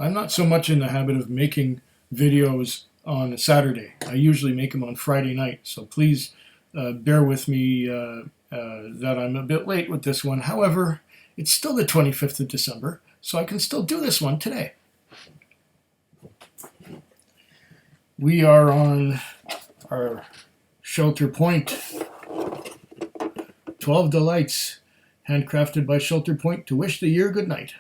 I'm not so much in the habit of making videos on a Saturday. I usually make them on Friday night, so please bear with me that I'm a bit late with this one. However, it's still the 25th of December, so I can still do this one today. We are on our Shelter Point 12 Delights, handcrafted by Shelter Point to wish the year good night.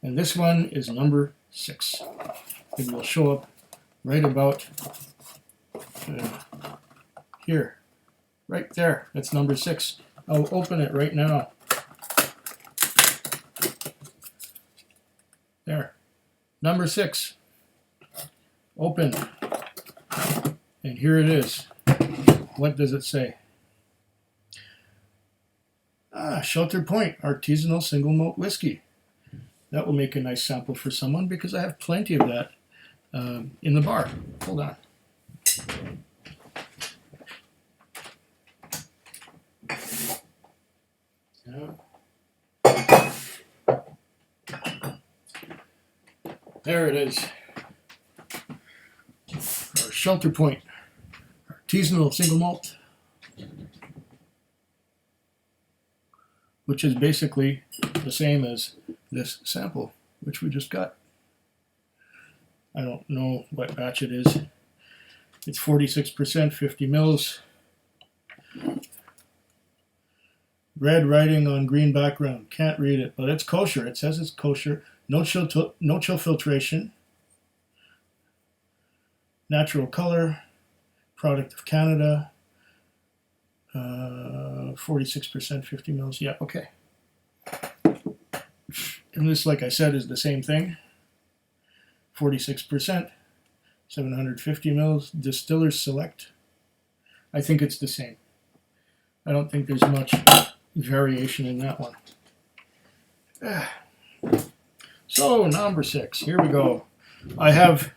And this one is number 6. It will show up right about here. Right there. That's number 6. I'll open it right now. There. Number 6. Open. And here it is. What does it say? Shelter Point Artisanal Single Malt Whiskey. That will make a nice sample for someone because I have plenty of that in the bar. Hold on. There it is. Our Shelter Point Artisanal Single Malt, which is basically the same as this sample, which we just got. I don't know what batch it is. It's 46%, 50 mils. Red writing on green background. Can't read it, but it's kosher. It says it's kosher. No chill filtration. Natural color. Product of Canada. 46%, 50 mils. Yeah, okay. And this, like I said, is the same thing. 46%, 750 mils. Distillers Select. I think it's the same. I don't think there's much variation in that one. So, number 6. Here we go. I have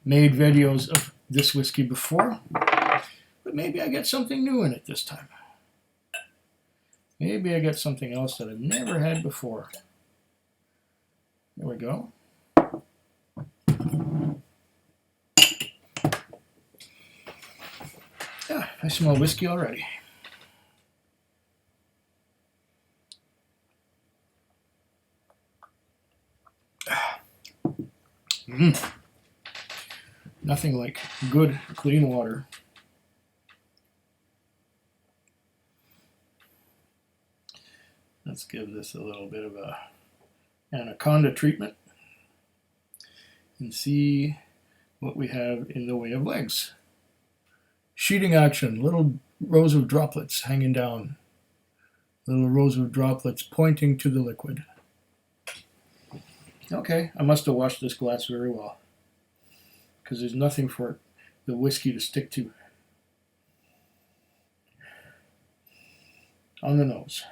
made videos of this whiskey before, but maybe I get something new in it this time. Maybe I get something else that I've never had before. There we go. Yeah, I smell whiskey already. Nothing like good, clean water. Let's give this a little bit of a anaconda treatment and see what we have in the way of legs. Sheeting action, little rows of droplets hanging down. Little rows of droplets pointing to the liquid. Okay, I must have washed this glass very well because there's nothing for the whiskey to stick to. On the nose.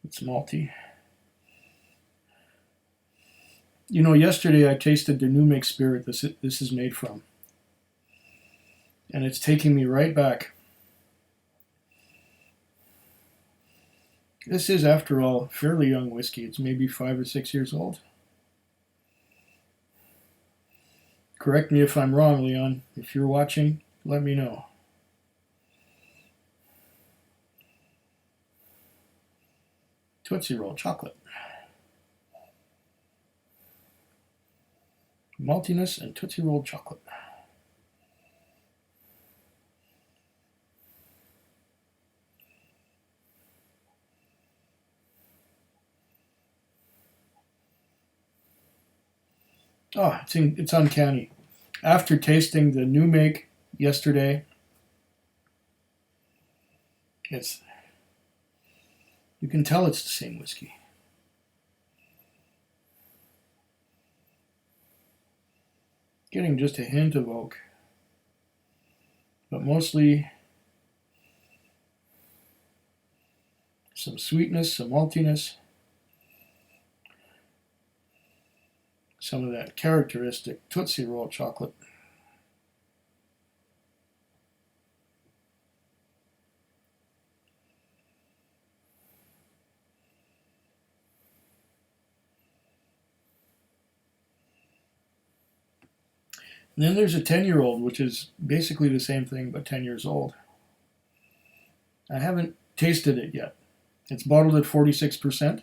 It's malty. You know, yesterday I tasted the new make spirit this is made from. And it's taking me right back. This is, after all, fairly young whiskey. It's maybe 5 or 6 years old. Correct me if I'm wrong, Leon. If you're watching, let me know. Tootsie Roll chocolate. Maltiness and Tootsie Roll chocolate. Oh, it's uncanny. After tasting the new make yesterday, you can tell it's the same whiskey. Getting just a hint of oak, but mostly some sweetness, some maltiness, some of that characteristic Tootsie Roll chocolate. And then there's a 10-year-old, which is basically the same thing, but 10 years old. I haven't tasted it yet. It's bottled at 46%.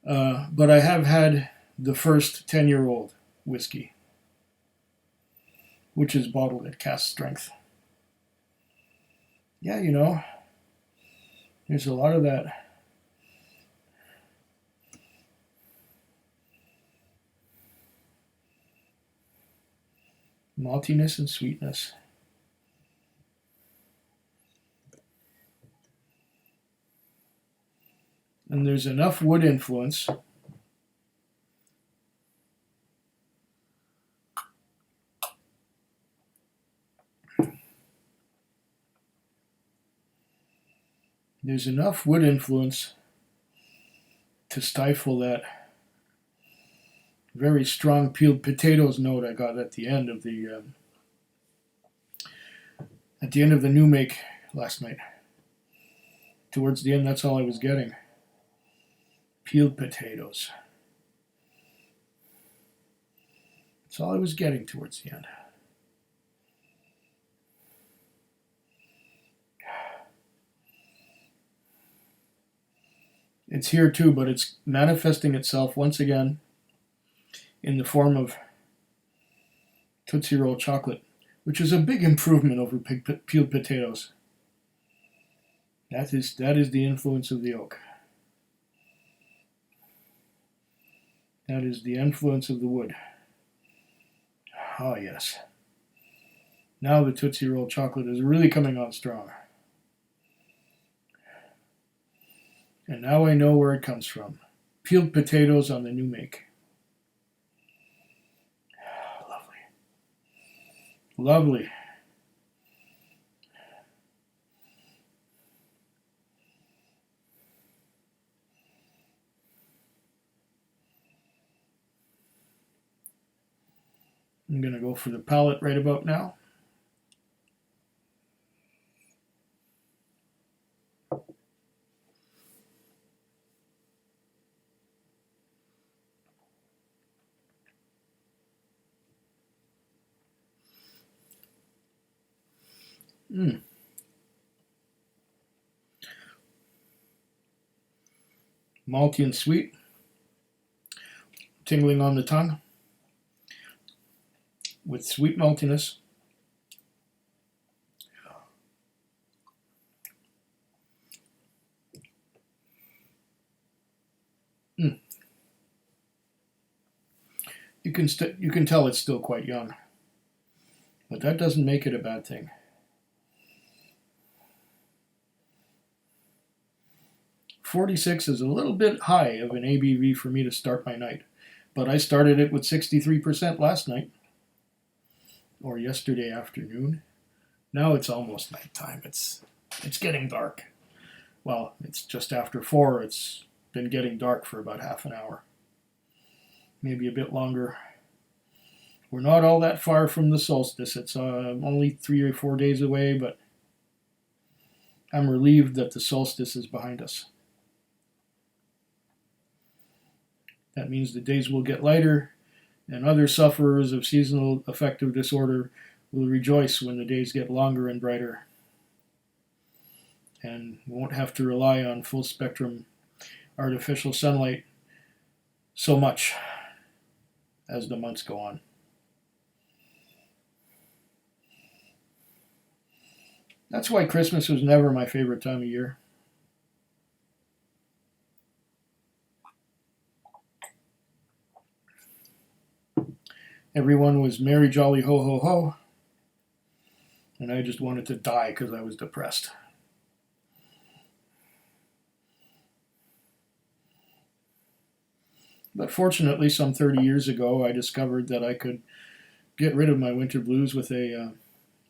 But I have had the first 10-year-old whiskey, which is bottled at cask strength. Yeah, you know, there's a lot of that maltiness and sweetness. And there's enough wood influence to stifle that very strong peeled potatoes note I got at the end of the new make last night. Towards the end, that's all I was getting. Peeled potatoes. That's all I was getting towards the end. It's here too, but it's manifesting itself once again in the form of Tootsie Roll chocolate, which is a big improvement over peeled potatoes. That is the influence of the oak. That is the influence of the wood. Oh yes. Now the Tootsie Roll chocolate is really coming on strong. And now I know where it comes from. Peeled potatoes on the new make. Lovely. Lovely. I'm going to go for the palate right about now. Malty and sweet, tingling on the tongue, with sweet maltiness. You can tell it's still quite young, but that doesn't make it a bad thing. .46 is a little bit high of an ABV for me to start my night, but I started it with 63% last night, or yesterday afternoon. Now it's almost nighttime. It's getting dark. Well, it's just after 4. It's been getting dark for about half an hour, maybe a bit longer. We're not all that far from the solstice. It's only 3 or 4 days away, but I'm relieved that the solstice is behind us. That means the days will get lighter, and other sufferers of seasonal affective disorder will rejoice when the days get longer and brighter, and won't have to rely on full spectrum artificial sunlight so much as the months go on. That's why Christmas was never my favorite time of year. Everyone was merry, jolly, ho, ho, ho. And I just wanted to die because I was depressed. But fortunately, some 30 years ago, I discovered that I could get rid of my winter blues with a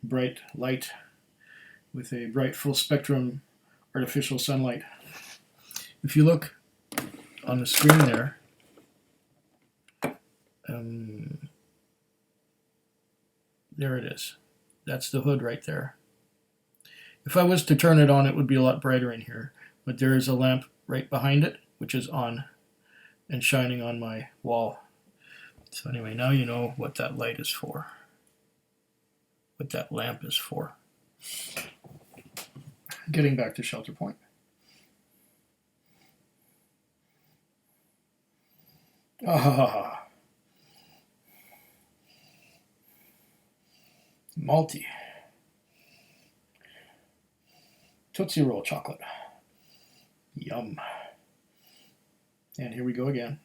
bright light, with a bright full spectrum artificial sunlight. If you look on the screen there, there it is. That's the hood right there. If I was to turn it on, it would be a lot brighter in here. But there is a lamp right behind it, which is on and shining on my wall. So anyway, now you know what that light is for, what that lamp is for. Getting back to Shelter Point. Ah, malty. Tootsie Roll chocolate. Yum. And here we go again.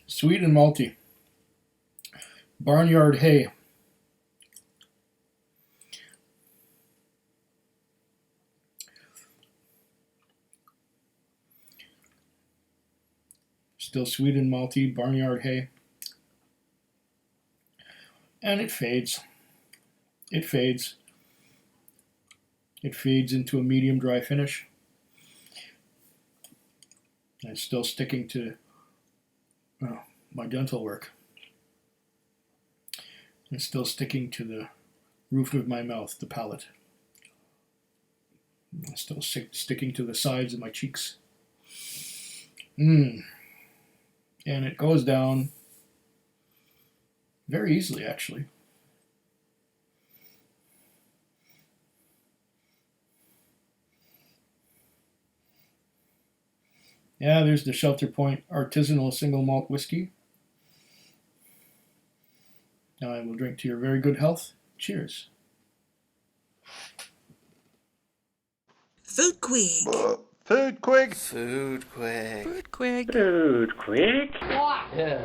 Sweet and malty. Barnyard hay. Still sweet and malty, barnyard hay. And it fades. It fades. It fades into a medium dry finish. And it's still sticking to my dental work. It's still sticking to the roof of my mouth, the palate. It's still sticking to the sides of my cheeks. And it goes down very easily, actually. Yeah, there's the Shelter Point Artisanal Single Malt Whiskey. Now I will drink to your very good health. Cheers. Food Quig. Food Quig. Food Quig. Food Quig. Food Quig. Yeah.